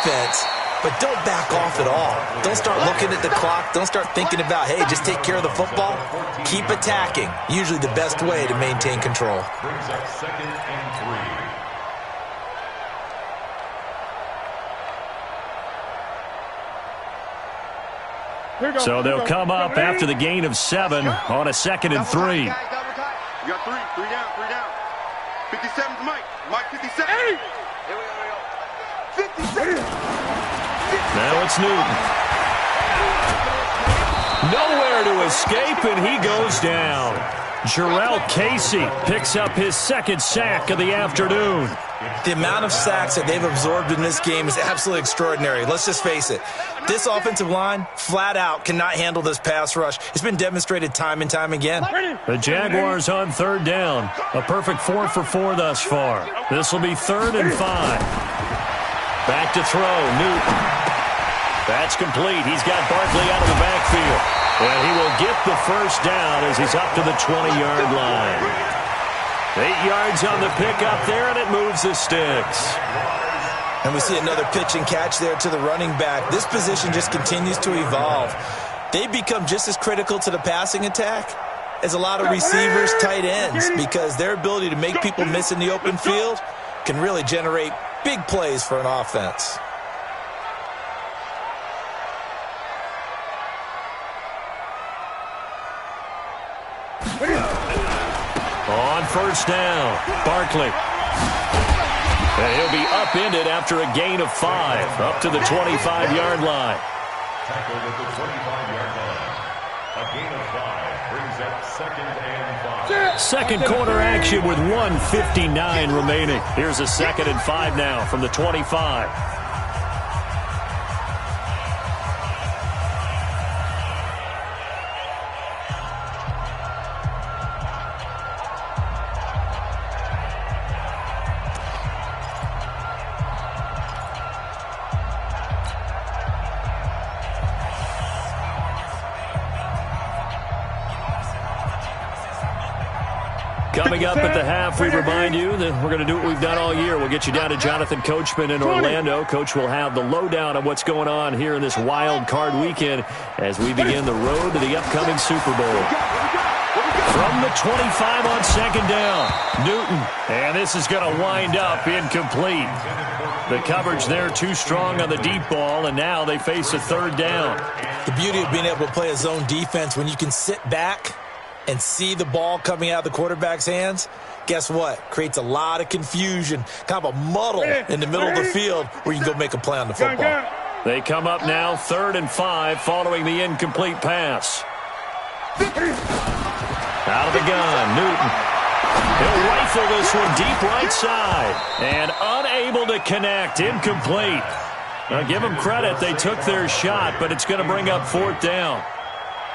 defense, but don't back off at all. Don't start looking at the clock. Don't start thinking about, hey, just take care of the football. Keep attacking. Usually the best way to maintain control. Brings up 2nd and 3. So they'll come up after the gain of 7 on a 2nd and 3. You got 3 down. 57's Mike. Mike 57. Here we go. 57. Now it's Newton. Nowhere to escape, and he goes down. Jarrell Casey picks up his 2nd sack of the afternoon. The amount of sacks that they've absorbed in this game is absolutely extraordinary. Let's just face it. This offensive line, flat out, cannot handle this pass rush. It's been demonstrated time and time again. The Jaguars on 3rd down. A perfect 4 for 4 thus far. This will be 3rd and 5. Back to throw, Newton. That's complete. He's got Barkley out of the backfield. And he will get the 1st down as he's up to the 20-yard line. 8 yards on the pickup there, and it moves the sticks. And we see another pitch and catch there to the running back. This position just continues to evolve. They become just as critical to the passing attack as a lot of receivers, tight ends, because their ability to make people miss in the open field can really generate big plays for an offense. On 1st down, Barkley. And he'll be upended after a gain of 5, up to the 25-yard line. Tackled at the 25-yard line. A gain of 5 brings up 2nd and 5. Second quarter action with 1:59 remaining. Here's a 2nd and 5 now from the 25. Coming up at the half, we remind you that we're going to do what we've done all year. We'll get you down to Jonathan Coachman in Orlando. Coach will have the lowdown on what's going on here in this wild card weekend as we begin the road to the upcoming Super Bowl. From the 25 on 2nd down, Newton. And this is going to wind up incomplete. The coverage there too strong on the deep ball, and now they face a 3rd down. The beauty of being able to play a zone defense when you can sit back and see the ball coming out of the quarterback's hands, guess what? Creates a lot of confusion, kind of a muddle in the middle of the field where you can go make a play on the football. They come up now 3rd and 5 following the incomplete pass. Out of the gun, Newton. He'll rifle this one deep right side and unable to connect, incomplete. Now give them credit, they took their shot, but it's going to bring up 4th down.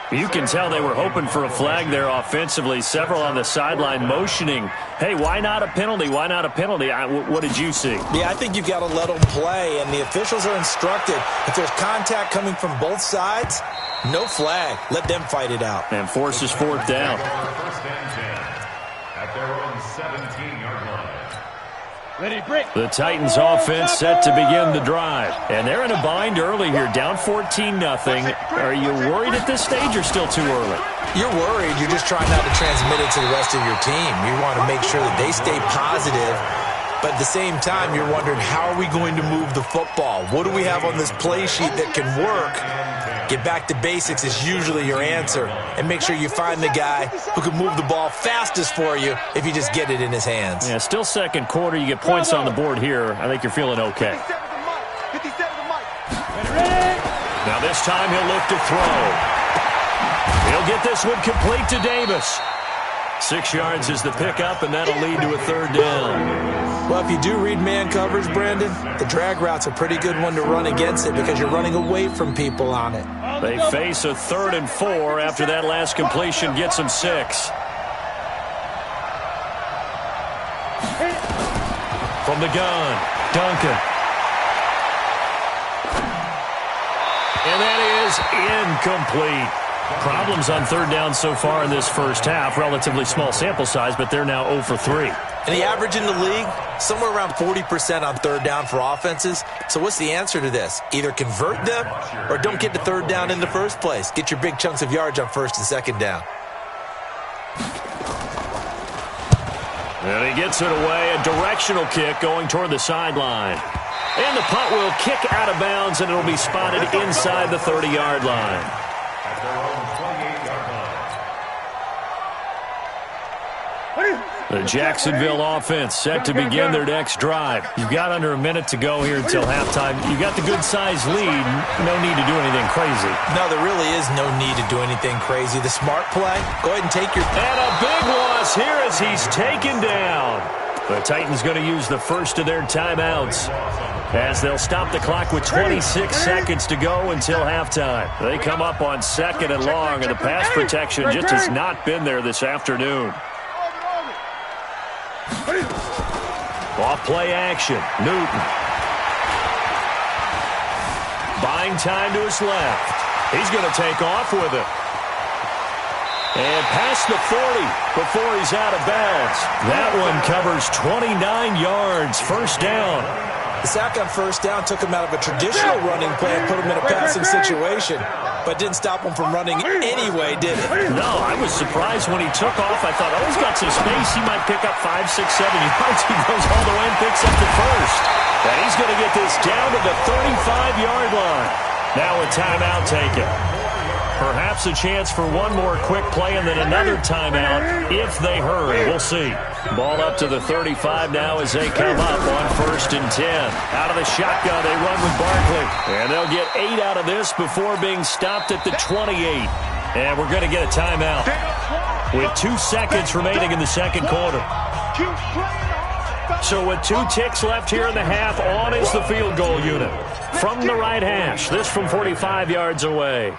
You can tell they were hoping for a flag there offensively. Several on the sideline motioning, hey, why not a penalty? Why not a penalty? What did you see? Yeah, I think you've got to let them play, and the officials are instructed. If there's contact coming from both sides, no flag. Let them fight it out. And forces 4th down. 1st and 10 at their own 17-yard line. The Titans offense set to begin the drive. And they're in a bind early here, down 14-0. Are you worried at this stage or still too early? You're worried. You're just trying not to transmit it to the rest of your team. You want to make sure that they stay positive. But at the same time, you're wondering, how are we going to move the football? What do we have on this play sheet that can work? Get back to basics is usually your answer. And make sure you find the guy who can move the ball fastest for you if you just get it in his hands. Yeah, still second quarter. You get points on the board here. I think you're feeling okay. Now this time he'll look to throw. He'll get this one complete to Davis. 6 yards is the pickup, and that'll lead to a 3rd down. Well, if you do read man coverage, Brandon, the drag route's a pretty good one to run against it because you're running away from people on it. They face a 3rd and 4 after that last completion gets them 6. From the gun, Duncan. And that is incomplete. Problems on third down so far in this first half. Relatively small sample size, but they're now 0 for 3. And the average in the league, somewhere around 40% on third down for offenses. So what's the answer to this? Either convert them or don't get to third down in the first place. Get your big chunks of yards on first and second down. And he gets it away. A directional kick going toward the sideline. And the punt will kick out of bounds, and it'll be spotted inside the 30-yard line. At their own 28-yard line. The Jacksonville offense set to begin their next drive. You've got under a minute to go here until halftime. You've got the good-sized lead. No need to do anything crazy. No, there really is no need to do anything crazy. The smart play, go ahead and take your... And a big loss here as he's taken down. The Titans going to use the first of their timeouts as they'll stop the clock with 26 seconds to go until halftime. They come up on second and long, and the pass protection just has not been there this afternoon. Off play action. Newton. Buying time to his left. He's going to take off with it. And past the 40 before he's out of bounds. That one covers 29 yards. First down. The sack on first down took him out of a traditional running play and put him in a passing situation, but didn't stop him from running anyway, did it? No, I was surprised when he took off. I thought, oh, he's got some space. He might pick up 5, 6, 7 yards. He goes all the way and picks up the first. And he's going to get this down to the 35-yard line. Now a timeout taken. Perhaps a chance for one more quick play and then another timeout if they hurry. We'll see. Ball up to the 35 now as they come up on 1st and 10. Out of the shotgun, they run with Barkley. And they'll get 8 out of this before being stopped at the 28. And we're going to get a timeout with 2 seconds remaining in the second quarter. So with 2 ticks left here in the half, on is the field goal unit. From the right hash, this from 45 yards away.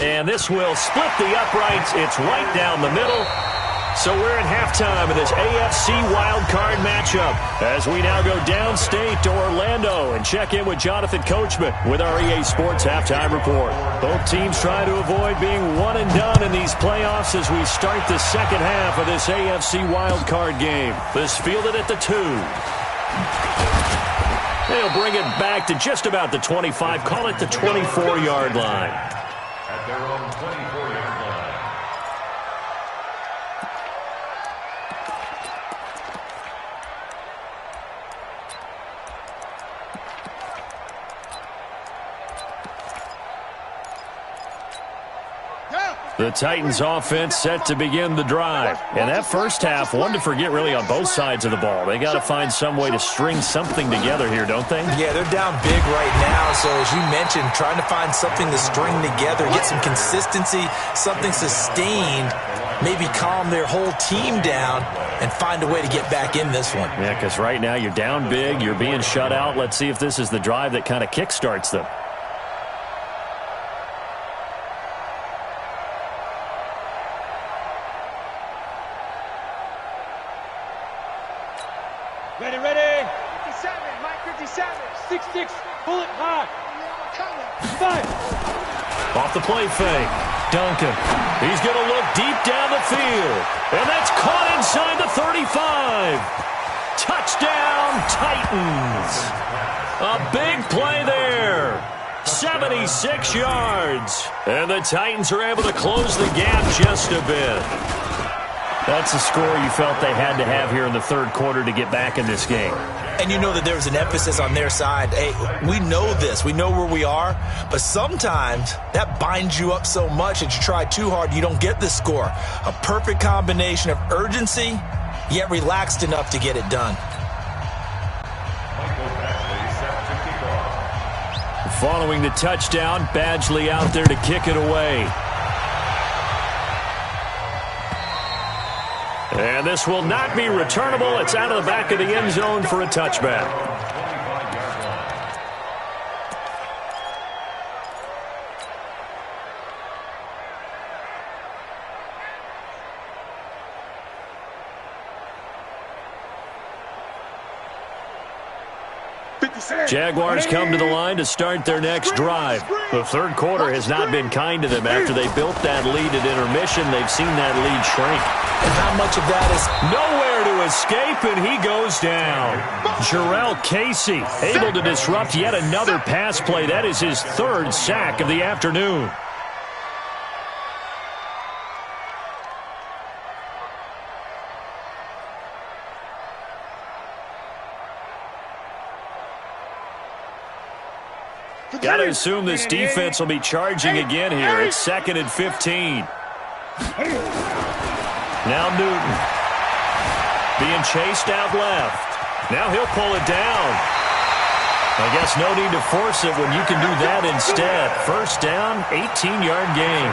And this will split the uprights. It's right down the middle. So we're in halftime of this AFC wildcard matchup as we now go downstate to Orlando and check in with Jonathan Coachman with our EA Sports Halftime Report. Both teams try to avoid being one and done in these playoffs as we start the second half of this AFC wildcard game. This fielded at the 2. They'll bring it back to just about the 25, call it the 24-yard line. At their own 24-yard line. The Titans offense set to begin the drive. And that first half, one to forget really on both sides of the ball. They got to find some way to string something together here, don't they? Yeah, they're down big right now. So as you mentioned, trying to find something to string together, get some consistency, something sustained, maybe calm their whole team down and find a way to get back in this one. Yeah, because right now you're down big, you're being shut out. Let's see if this is the drive that kind of kickstarts them. Ready. 57, Mike 57. 6-6, bullet hot. 5. Off the play fake. Duncan. He's going to look deep down the field. And that's caught inside the 35. Touchdown, Titans. A big play there. 76 yards. And the Titans are able to close the gap just a bit. That's a score you felt they had to have here in the third quarter to get back in this game. And you know that there's an emphasis on their side. Hey, we know this. We know where we are. But sometimes that binds you up so much that you try too hard, you don't get the score. A perfect combination of urgency, yet relaxed enough to get it done. Following the touchdown, Badgley out there to kick it away. And this will not be returnable. It's out of the back of the end zone for a touchback. Jaguars come to the line to start their next drive. The third quarter has not been kind to them. After they built that lead at intermission, they've seen that lead shrink. And how much of that is nowhere to escape, and he goes down. Jarrell Casey able to disrupt yet another pass play. That is his third sack of the afternoon. Got to assume this defense will be charging again here. It's 2nd and 15. Now Newton being chased out left. Now he'll pull it down. I guess no need to force it when you can do that instead. First down, 18-yard gain.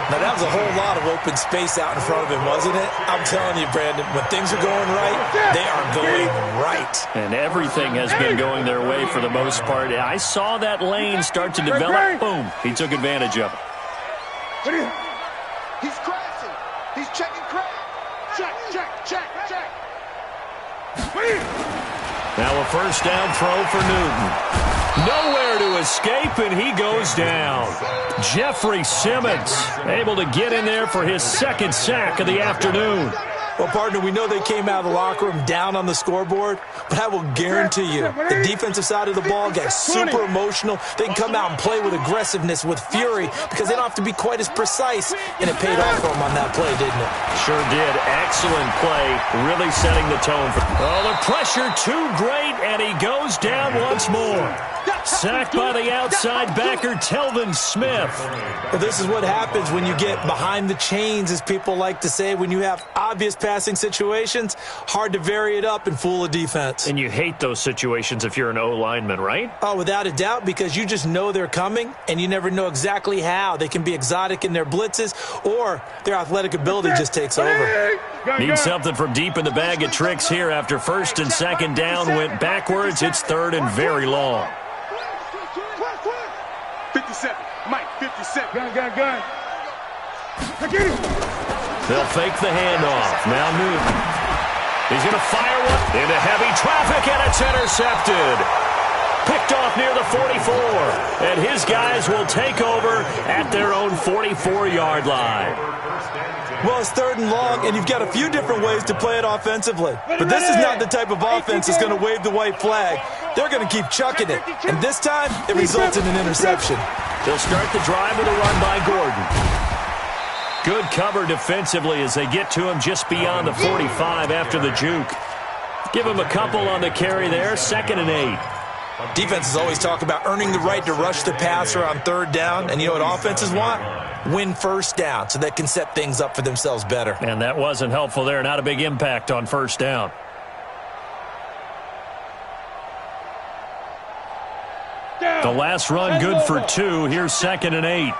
Now, that was a whole lot of open space out in front of him, wasn't it? I'm telling you, Brandon, when things are going right, they are going right. And everything has been going their way for the most part. I saw that lane start to develop. Boom. He took advantage of it. He's crashing. He's checking crash. Check. Now a first down throw for Newton. Nowhere to escape, and he goes down. Jeffrey Simmons able to get in there for his second sack of the afternoon. Well, partner, we know they came out of the locker room down on the scoreboard, but I will guarantee you the defensive side of the ball got super emotional. They can come out and play with aggressiveness, with fury, because they don't have to be quite as precise, and it paid off for them on that play, didn't it? Sure did. Excellent play, really setting the tone. The pressure too great, and he goes down once more. Sacked by the outside backer, Telvin Smith. Well, this is what happens when you get behind the chains, as people like to say. When you have obvious passing situations, hard to vary it up and fool a defense. And you hate those situations if you're an O-lineman, right? Oh, without a doubt, because you just know they're coming, and you never know exactly how. They can be exotic in their blitzes, or their athletic ability just takes over. Need something from deep in the bag of tricks here. After first and second down went backwards, it's third and very long. 57. Mike, 57. Gun. They'll fake the handoff. Now Newton. He's going to fire one into heavy traffic, and it's intercepted. Picked off near the 44. And his guys will take over at their own 44-yard line. Well, it's third and long, and you've got a few different ways to play it offensively. But this is not the type of offense that's going to wave the white flag. They're going to keep chucking it. And this time, it results in an interception. They'll start the drive with a run by Gordon. Good cover defensively as they get to him just beyond the 45 after the juke. Give him a couple on the carry there, 2nd and 8. Defenses always talk about earning the right to rush the passer on third down. And you know what offenses want? Win first down so they can set things up for themselves better. And that wasn't helpful there. Not a big impact on first down. The last run good for 2. Here's 2nd and 8.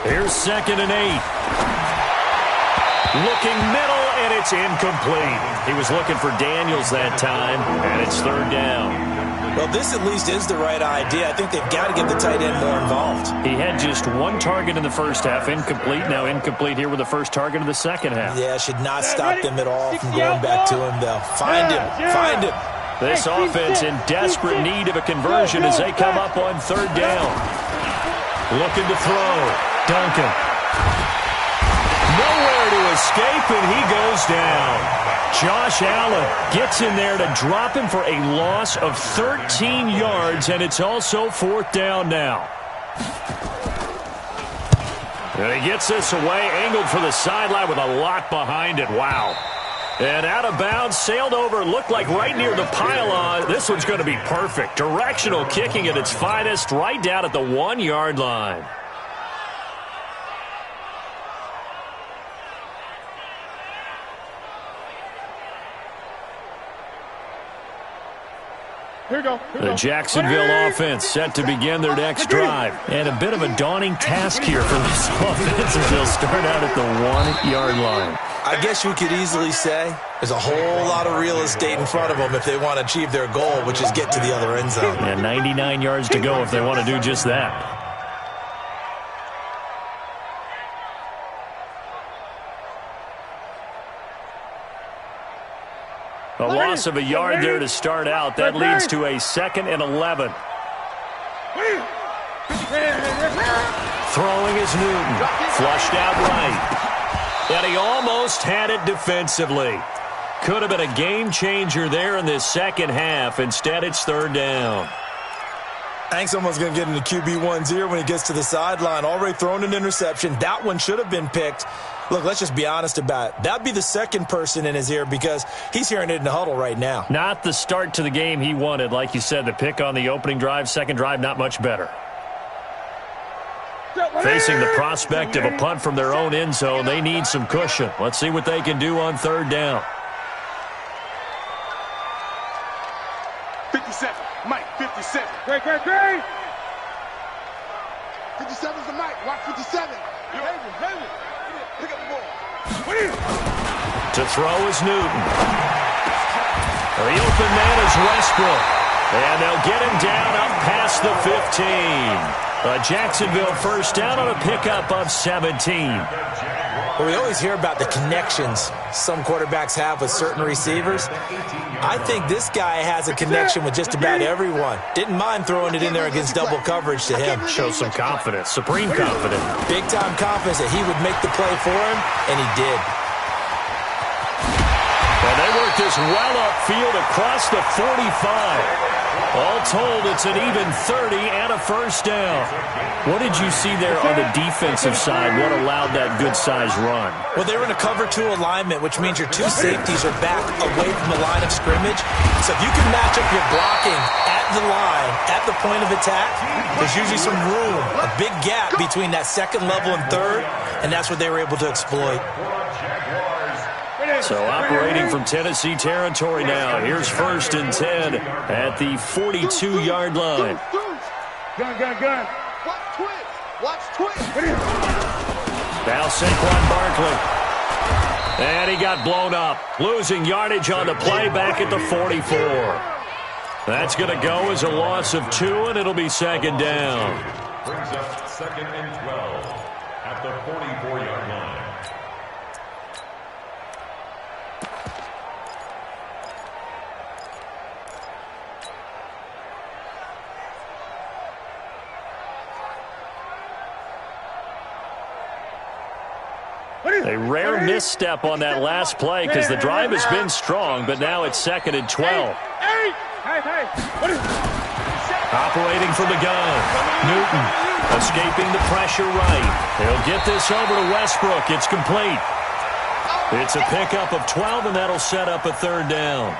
Here's 2nd and 8. Looking middle, and it's incomplete. He was looking for Daniels that time, and it's third down. Well, this at least is the right idea. I think they've got to get the tight end more involved. He had just one target in the first half, incomplete. Now incomplete here with the first target of the second half. Yeah, should not stop them at all from going back to him, though. Find him. This offense in desperate need of a conversion as they come up on third down. Looking to throw. Duncan. Nowhere to escape, and he goes down. Josh Allen gets in there to drop him for a loss of 13 yards, and it's also fourth down now. And he gets this away, angled for the sideline with a lot behind it. Wow. And out of bounds, sailed over, looked like right near the pylon. This one's going to be perfect. Directional kicking at its finest, right down at the 1-yard line. Here we go. The Jacksonville offense set to begin their next drive. And a bit of a daunting task here for this offense as they'll start out at the 1-yard line. I guess you could easily say there's a whole lot of real estate in front of them if they want to achieve their goal, which is get to the other end zone. And 99 yards to go if they want to do just that. A loss of a yard there to start out. That leads to a 2nd and 11. Throwing is Newton. Flushed out right. And he almost had it defensively. Could have been a game changer there in this second half. Instead, it's 3rd down. I think someone's going to get into QB1's ear when he gets to the sideline. Already thrown an interception. That one should have been picked. Look, let's just be honest about it. That'd be the second person in his ear because he's hearing it in the huddle right now. Not the start to the game he wanted. Like you said, the pick on the opening drive, second drive, not much better. Facing the prospect of a punt from their own end zone, they need some cushion. Let's see what they can do on 3rd down. 57, Mike, 57. Great. 57's the Mike, watch 57. Pick up the ball. To throw is Newton. The open man is Westbrook. And they'll get him down up past the 15. A Jacksonville first down on a pickup of 17. Well, we always hear about the connections some quarterbacks have with certain receivers. I think this guy has a connection with just about everyone. Didn't mind throwing it in there against double coverage to him. Shows some confidence, supreme confidence. Big-time confidence that he would make the play for him, and he did. And they work this well upfield across the 45. All told, it's an even 30 and a first down. What did you see there on the defensive side? What allowed that good-sized run? Well, they were in a cover 2 alignment, which means your 2 safeties are back away from the line of scrimmage. So if you can match up your blocking at the line, at the point of attack, there's usually some room, a big gap between that second level and third, and that's what they were able to exploit. So operating from Tennessee territory now. Here's 1st and 10 at the 42-yard line. Gun. Watch twist. Now Saquon Barkley. And he got blown up. Losing yardage on the play back at the 44. That's going to go as a loss of 2, and it'll be 2nd down. Brings up 2nd and 12 at the 44-yard line. A rare misstep on that last play because the drive has been strong, but now it's 2nd and 12. Operating from the gun. Newton escaping the pressure right. He'll get this over to Westbrook. It's complete. It's a pickup of 12, and that'll set up a 3rd down.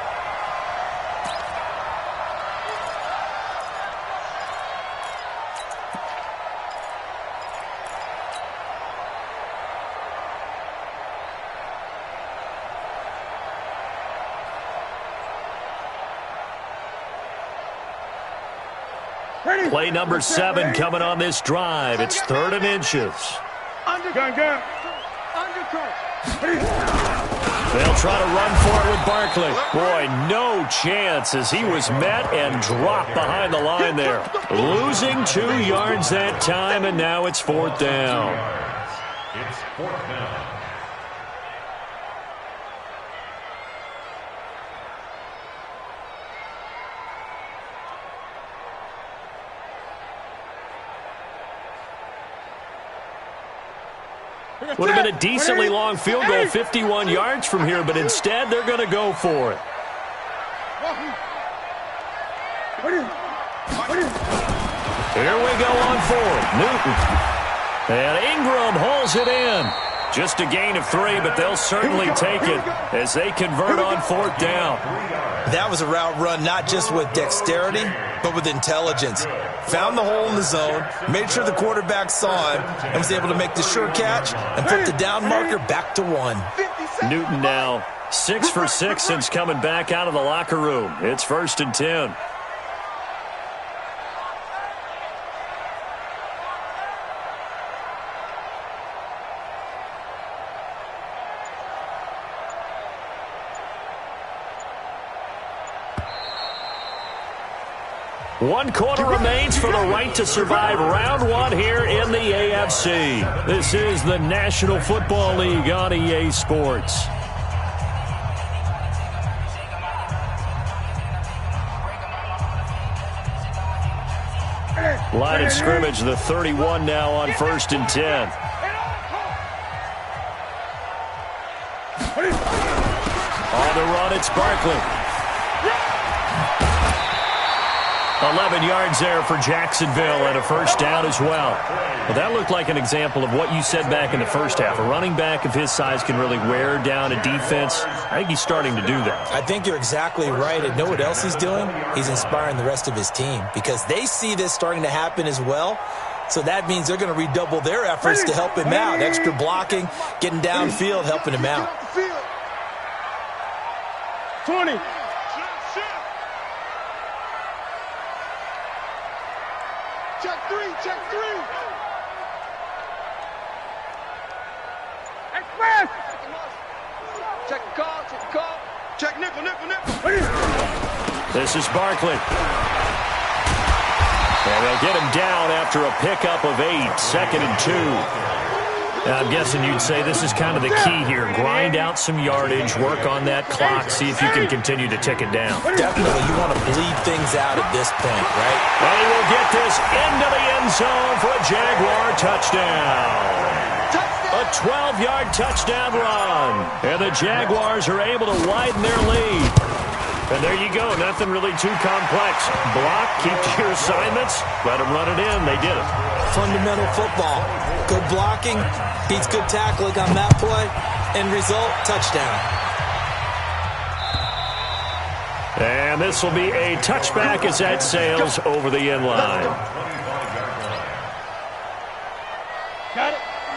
Play number 7 coming on this drive. It's 3rd and inches. Gun. They'll try to run for it with Barkley. Boy, no chance as he was met and dropped behind the line there. Losing 2 yards that time, and now it's 4th down. It's 4th down. Would have been a decently long field goal, 51 yards from here, but instead they're going to go for it. Here we go on 4th. Newton. And Ingram holds it in. Just a gain of 3, but they'll certainly take it as they convert on 4th down. That was a route run not just with dexterity, but with intelligence. Found the hole in the zone, made sure the quarterback saw him, and was able to make the sure catch and put the down marker back to 1. Newton now 6 for 6 since coming back out of the locker room. It's 1st and 10. One quarter remains for the right to survive round 1 here in the AFC. This is the National Football League on EA Sports. Line of scrimmage, the 31 now on 1st and 10. On the run, it's Barkley. 11 yards there for Jacksonville and a first down as well. Well, that looked like an example of what you said back in the first half. A running back of his size can really wear down a defense. I think he's starting to do that. I think you're exactly right. And know what else he's doing? He's inspiring the rest of his team because they see this starting to happen as well. So that means they're going to redouble their efforts to help him out. Extra blocking, getting downfield, helping him out. 20. Check three. Express. Check call. Check nickel. This is Barkley. And they'll get him down after a pickup of 8, 2nd and 2. Now, I'm guessing you'd say this is kind of the key here. Grind out some yardage, work on that clock, see if you can continue to tick it down. Definitely, you want to bleed things out at this point, right? And he will get this into the end zone for a Jaguar touchdown. A 12-yard touchdown run. And the Jaguars are able to widen their lead. And there you go. Nothing really too complex. Block, keep to your assignments, let them run it in. They did it. Fundamental football. Good blocking, beats good tackling on that play. End result, touchdown. And this will be a touchback as that sails over the end line.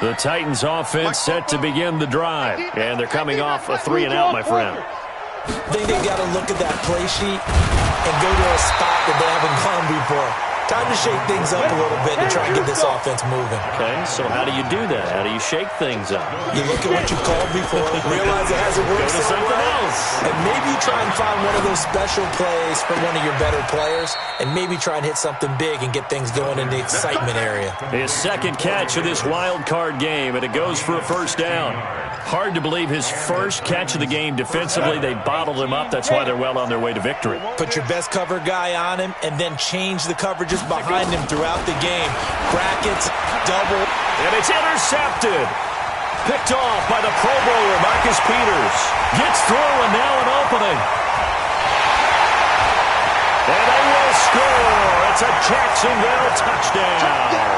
The Titans offense set to begin the drive. And they're coming off a 3-and-out, my friend. I think they've got to look at that play sheet and go to a spot that they haven't gone before. Time to shake things up a little bit to try and get this offense moving. Okay, so how do you do that? How do you shake things up? You look at what you called before, realize it hasn't worked Go to something else. and maybe you try and find one of those special plays for one of your better players, and maybe try and hit something big and get things going in the excitement area. His second catch of this wild card game, and it goes for a first down. Hard to believe his first catch of the game defensively. They bottled him up. That's why they're well on their way to victory. Put your best cover guy on him and then change the coverages behind him throughout the game. Brackets, double. And it's intercepted. Picked off by the Pro Bowler, Marcus Peters. Gets through and now an opening. And they will score. It's a Jacksonville touchdown.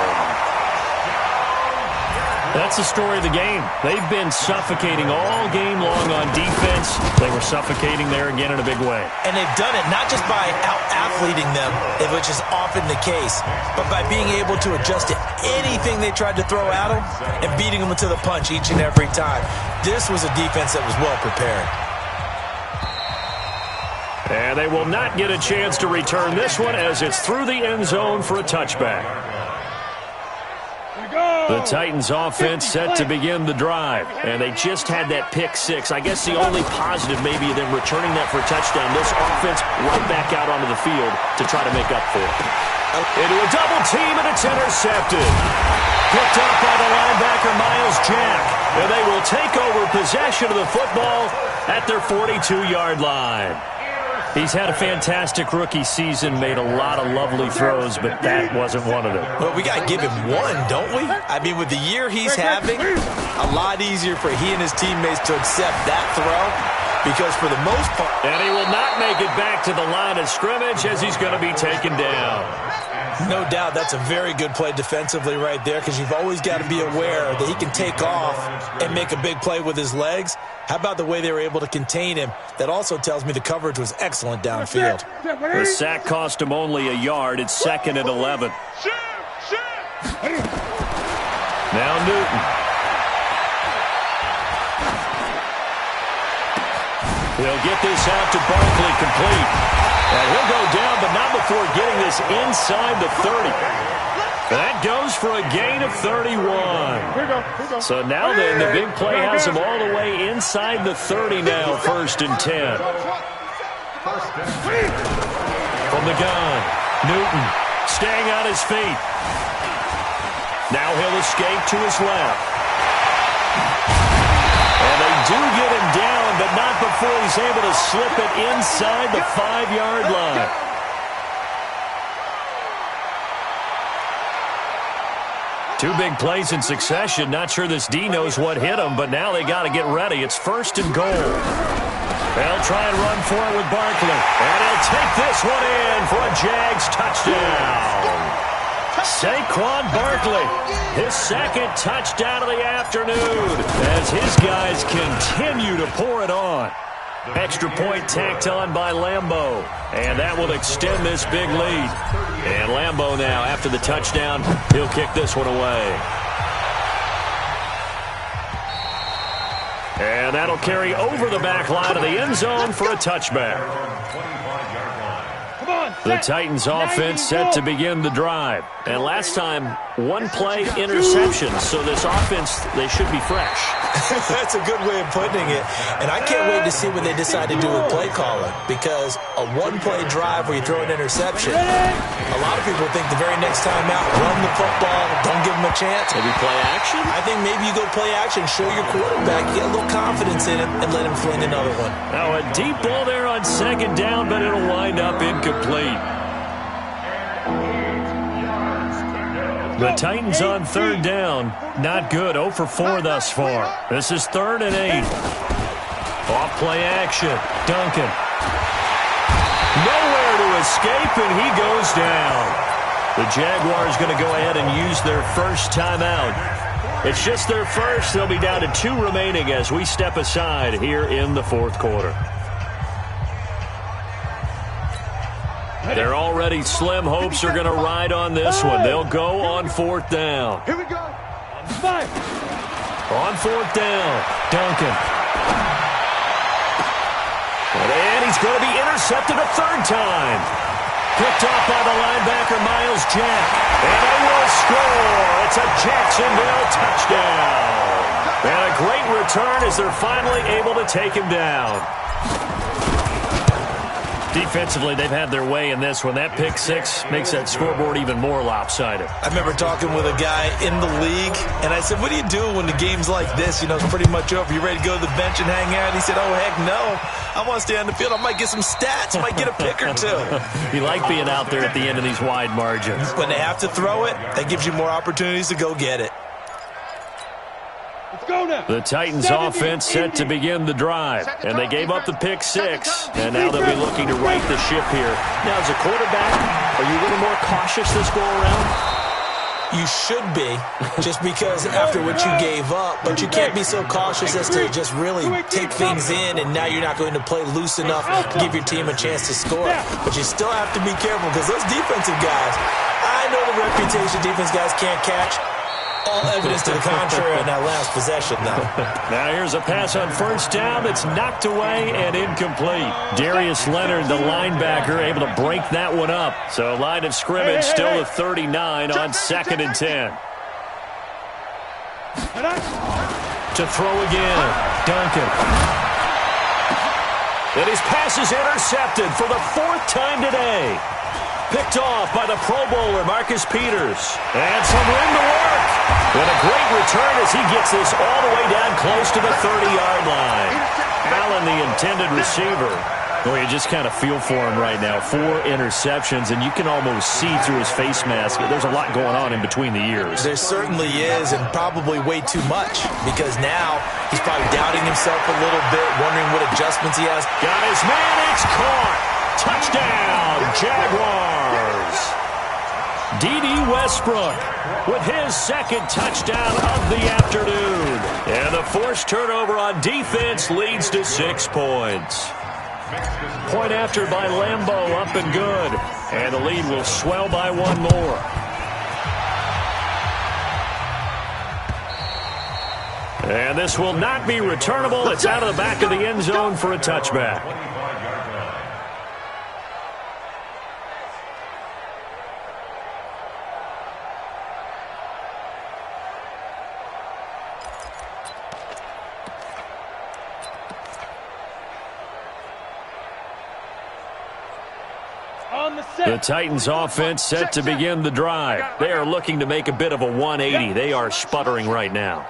That's the story of the game. They've been suffocating all game long on defense. They were suffocating there again in a big way. And they've done it not just by out-athleting them, which is often the case, but by being able to adjust to anything they tried to throw at them and beating them to the punch each and every time. This was a defense that was well prepared. And they will not get a chance to return this one as it's through the end zone for a touchback. The Titans offense set to begin the drive, and they just had that pick six. I guess the only positive maybe them returning that for a touchdown. This offense right back out onto the field to try to make up for it. Into a double team, and it's intercepted. Picked up by the linebacker, Miles Jack, and they will take over possession of the football at their 42-yard line. He's had a fantastic rookie season, made a lot of lovely throws, but that wasn't one of them. Well, we got to give him one, don't we? I mean, with the year he's having, a lot easier for he and his teammates to accept that throw because for the most part... And he will not make it back to the line of scrimmage as he's going to be taken down. No doubt that's a very good play defensively right there because you've always got to be aware that he can take off and make a big play with his legs. How about the way they were able to contain him? That also tells me the coverage was excellent downfield. The sack cost him only a yard. It's 2nd and 11. Now Newton. He'll get this out to Barkley complete. And he'll go down, but not before getting this inside the 30. That goes for a gain of 31. So now then, the big play has him all the way inside the 30 now, 1st and 10. From the gun, Newton staying on his feet. Now he'll escape to his left. And they do get him down, but not before he's able to slip it inside the 5-yard line. Two big plays in succession. Not sure this D knows what hit him, but now they got to get ready. It's 1st and goal. They'll try and run for it with Barkley. And he'll take this one in for a Jags touchdown. Saquon Barkley, his 2nd touchdown of the afternoon as his guys continue to pour it on. Extra point tacked on by Lambeau, and that will extend this big lead. And Lambeau now, after the touchdown, he'll kick this one away. And that'll carry over the back line of the end zone for a touchback. The Titans offense set to begin the drive. And last time, 1 play interception. So this offense, they should be fresh. That's a good way of putting it. And I can't wait to see what they decide to do with play calling. Because a 1-play drive where you throw an interception, a lot of people think the very next time out, run the football, don't give them a chance. Maybe play action? I think maybe you go play action, show your quarterback, get a little confidence in him, and let him fling another one. Now a deep ball there on 2nd down, but it'll wind up incomplete. The Titans on 3rd down. Not good. 0 for 4 thus far. This is 3rd and 8. Off play action. Duncan. Nowhere to escape, and he goes down. The Jaguars going to go ahead and use their first timeout. It's just their first. They'll be down to 2 remaining as we step aside here in the 4th quarter. Their already slim hopes are going to ride on this one. They'll go on 4th down. Here we go. On 4th down, Duncan. And he's going to be intercepted a 3rd time. Picked off by the linebacker, Miles Jack. And they will score. It's a Jacksonville touchdown. And a great return as they're finally able to take him down. Defensively, they've had their way in this one. That pick 6 makes that scoreboard even more lopsided. I remember talking with a guy in the league, and I said, what do you do when the game's like this? You know, it's pretty much over. You ready to go to the bench and hang out? He said, oh, heck no. I want to stay on the field. I might get some stats. I might get a pick or 2. You like being out there at the end of these wide margins. When they have to throw it, that gives you more opportunities to go get it. The Titans offense set to begin the drive, and they gave up the pick 6, and now they'll be looking to right the ship here. Now, as a quarterback, are you a little more cautious this go around? You should be, just because after what you gave up, but you can't be so cautious as to just really take things in, and now you're not going to play loose enough to give your team a chance to score. But you still have to be careful, because those defensive guys, I know the reputation defense guys can't catch. All evidence to the contrary on that last possession, though. Now here's a pass on 1st down that's knocked away and incomplete. Darius Leonard, the linebacker, able to break that one up. So line of scrimmage still a 39 on 2nd and 10. To throw again, Duncan. And his pass is intercepted for the 4th time today. Picked off by the Pro Bowler, Marcus Peters. And some room to work. And a great return as he gets this all the way down close to the 30-yard line. Allen, the intended receiver. Well, you just kind of feel for him right now. 4 interceptions, and you can almost see through his face mask. There's a lot going on in between the ears. There certainly is, and probably way too much, because now he's probably doubting himself a little bit, wondering what adjustments he has. Got his man, it's caught. Touchdown, Jaguars. D.D. Westbrook with his 2nd touchdown of the afternoon. And the forced turnover on defense leads to 6 points. Point after by Lambeau, up and good. And the lead will swell by 1 more. And this will not be returnable. It's out of the back of the end zone for a touchback. The Titans offense set to begin the drive. They are looking to make a bit of a 180. They are sputtering right now.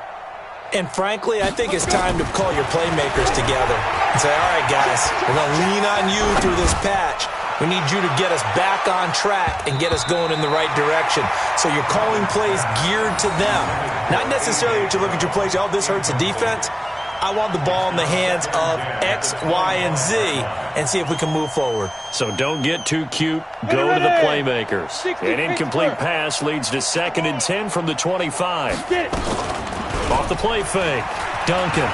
And frankly, I think it's time to call your playmakers together and say, all right, guys, we're going to lean on you through this patch. We need you to get us back on track and get us going in the right direction. So you're calling plays geared to them. Not necessarily what you look at your plays, oh, this hurts the defense. I want the ball in the hands of X, Y, and Z and see if we can move forward. So don't get too cute. Go to the playmakers. An incomplete pass leads to 2nd and 10 from the 25. Off the play fake. Duncan.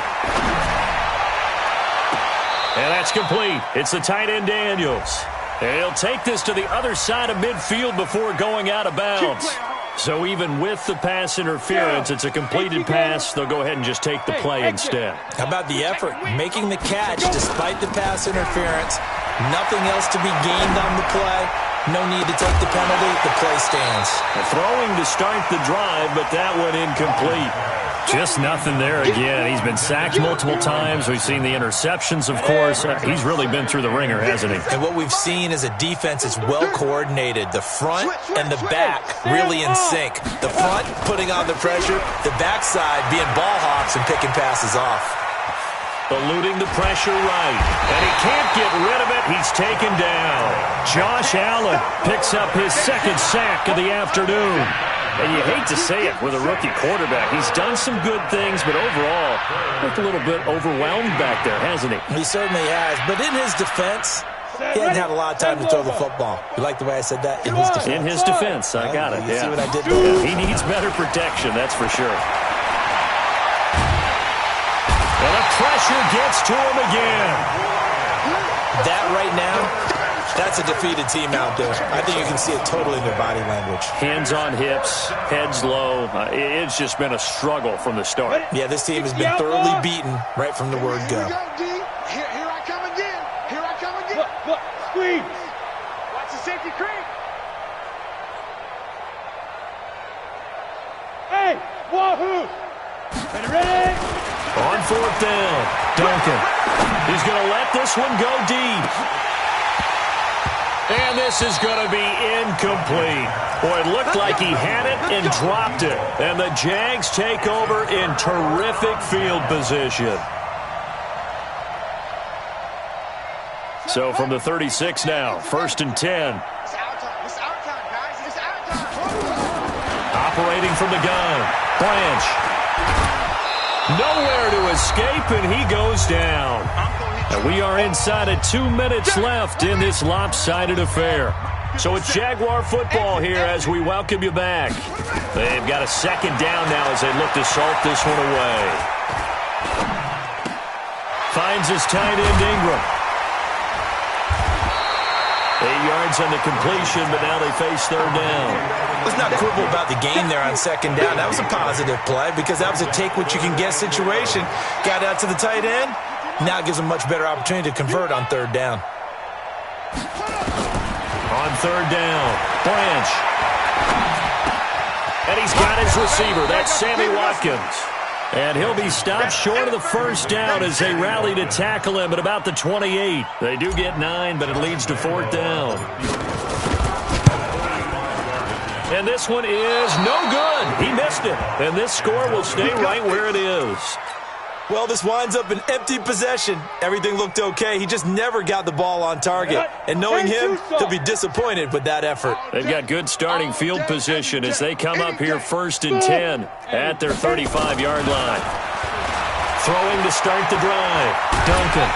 And that's complete. It's the tight end Daniels. And he'll take this to the other side of midfield before going out of bounds. So even with the pass interference, it's a completed pass. They'll go ahead and just take the play instead. How about the effort? Making the catch despite the pass interference. Nothing else to be gained on the play. No need to take the penalty. The play stands. Throwing to start the drive, but that one incomplete. Just nothing there again. He's been sacked multiple times. We've seen the interceptions, of course. He's really been through the ringer, hasn't he? And what we've seen is a defense that's well coordinated. The front and the back really in sync. The front putting on the pressure, the backside being ball hawks and picking passes off. Eluding the pressure right. And he can't get rid of it. He's taken down. Josh Allen picks up his 2nd sack of the afternoon. And you hate to say it with a rookie quarterback. He's done some good things, but overall, looked a little bit overwhelmed back there, hasn't he? He certainly has. But in his defense, he hadn't had a lot of time to throw the football. You like the way I said that? In his defense. In his defense, I got it. You see what I did there? there? He needs better protection, that's for sure. And the pressure gets to him again. That right now, that's a defeated team out there. I think you can see it totally in their body language. Hands on hips, heads low. It's just been a struggle from the start. Yeah, this team has been thoroughly beaten right from the word go. Here I come again. Here I come again. Look, squeeze. Watch the safety creep. Hey, wahoo. Ready? On 4th down, Duncan. He's going to let this one go deep. And this is going to be incomplete. Boy, it looked like he had it and dropped it. And the Jags take over in terrific field position. So from the 36 now, 1st and 10. It's our time. It's our time, guys. It's our time. Operating from the gun, Branch. Nowhere to escape, and he goes down. And we are inside of 2 minutes left in this lopsided affair. So it's Jaguar football here as we welcome you back. They've got a 2nd down now as they look to salt this one away. Finds his tight end Ingram. 8 yards on the completion, but now they face 3rd down. Let's not quibble about the game there on 2nd down. That was a positive play because that was a take-what-you-can-get situation. Got out to the tight end. Now it gives them much better opportunity to convert on 3rd down. On 3rd down, Branch. And he's got his receiver. That's Sammy Watkins. And he'll be stopped short of the 1st down as they rally to tackle him at about the 28. They do get 9, but it leads to 4th down. And this one is no good. He missed it. And this score will stay right where it is. Well, this winds up an empty possession. Everything looked okay. He just never got the ball on target. And knowing him, he'll be disappointed with that effort. They've got good starting field position as they come up here 1st and 10 at their 35-yard line. Throwing to start the drive. Duncan.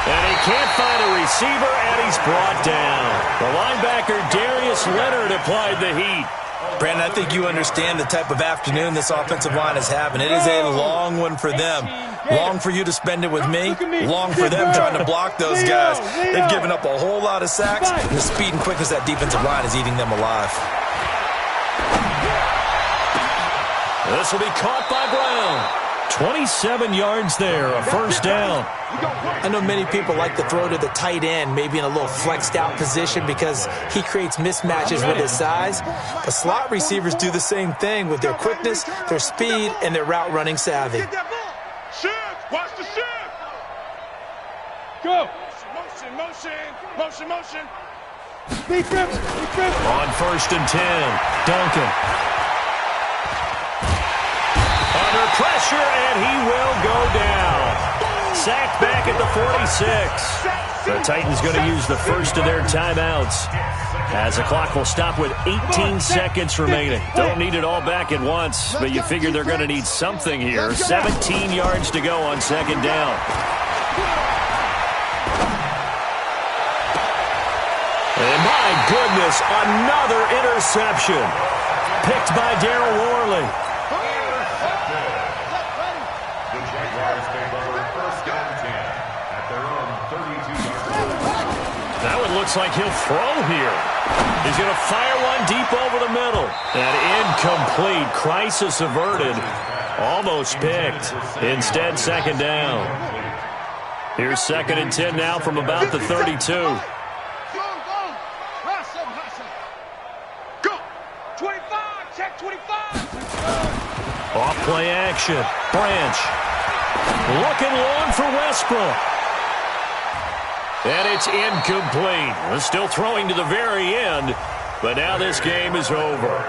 And he can't find a receiver, and he's brought down. The linebacker, Darius Leonard, applied the heat. Brandon, I think you understand the type of afternoon this offensive line is having. It is a long one for them. Long for you to spend it with me. Long for them trying to block those guys. They've given up a whole lot of sacks, and the speed and quickness of that defensive line is eating them alive. This will be caught by Brown. 27 yards there, a 1st down. I know many people like to throw to the tight end, maybe in a little flexed out position because he creates mismatches with his size. But slot receivers do the same thing with their quickness, their speed, and their route running savvy. Shift. Watch the shift. Go. Motion. Be tripping. On 1st and 10, Duncan. Under pressure, and he will go down. Sacked back at the 46. The Titans going to use the first of their timeouts, as the clock will stop with 18 seconds remaining. Don't need it all back at once, but you figure they're going to need something here. 17 yards to go on second down. And my goodness, another interception. Picked by Darryl Worley. The Jaguars take over first and 10 at their own 32-yard line. That one looks like he'll throw here. He's going to fire one deep over the middle. And incomplete. Crisis averted. Almost picked. Instead, second down. Here's second and 10 now from about the 32. Go. 25. Check 25. Off play action. Branch. Looking long for Westbrook. And it's incomplete. We're still throwing to the very end, but now this game is over.